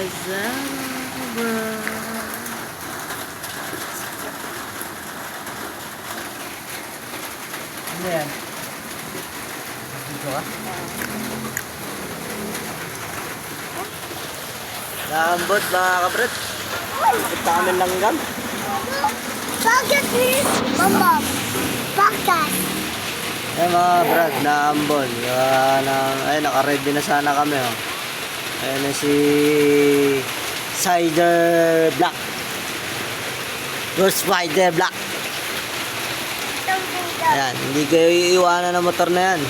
Ano yan? Dito ka? Lambot mga kabrat. Punta kami langgam. Bakit please? Mama, bakit? Eh mga brad, naambon. Ay, naka-ready na sana kami. Oh. Ayan na si Cider Black. Ghost Rider Black. Ayan, hindi kayo iiwanan ng motor na yan.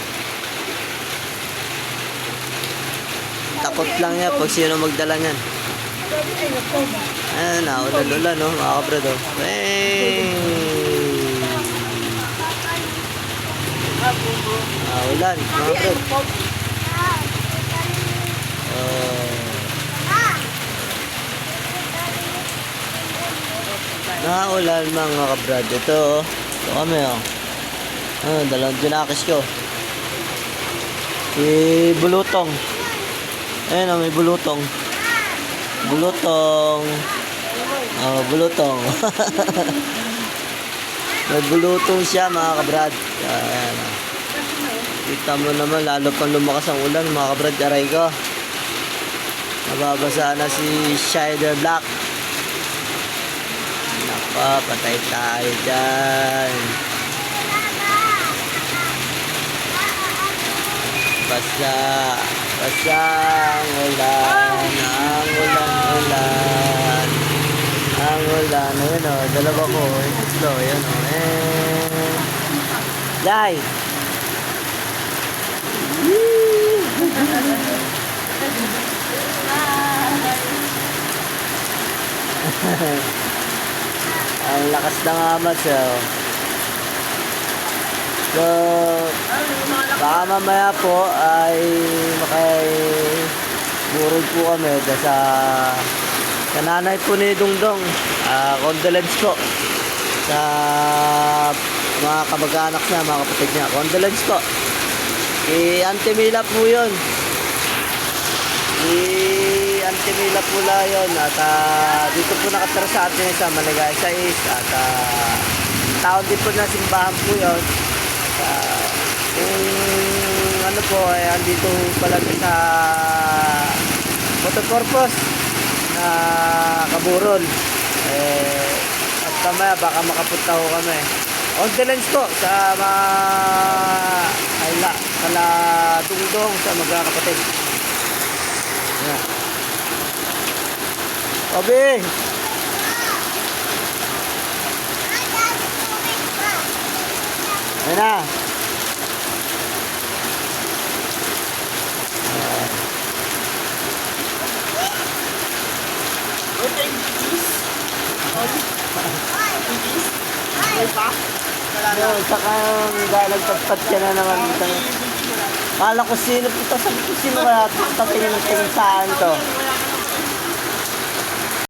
Takot lang yan pag sino magdala niyan. Ayan, naulan-ulan, no, mga kabrad. Oh. Hey! Naulan, mga kabrad. Naulan, mga kabrad. Ito, oh. Ito kami, oh. Dalawang junakis ko. Si Bulutong. Ayan, oh, may bulutong. Bulutong. Oh, bulutong. May bulutong siya, mga kabrad. Ayan, oh. Kita mo naman, lalo pang lumakas ang ulan, mga kabrad. Aray ko. Nababasa na si Cider Black. Nako, patay tayo dyan. Basta ang ulan, ang ulan. Ang ulan, ayun o, dalawa ko, ito, ayun o, Jai! Ang lakas ng amas, oh. So, baka mamaya po ay makaiburog po kami sa nanay po ni Dungdong. Condolence po sa mga kamag-anak niya, mga kapatid niya. Condolence po. Auntie Mila po yun. Auntie Mila po la yun. At dito po nakatira sa atin sa Maligaya sa East. At taon din po na simbahan po yun. Kung ano po, andito pala sa Motopurpose na Kaburon. At kamaya baka makapunta ko kami. Condolence po sa mga kala Dungdong sa magkakapatid. Ayan. Obi! Ayan na. Saka nagtagpat ka na naman. Kala ko sino po, sabi ko sino kaya tatingin ng saan to.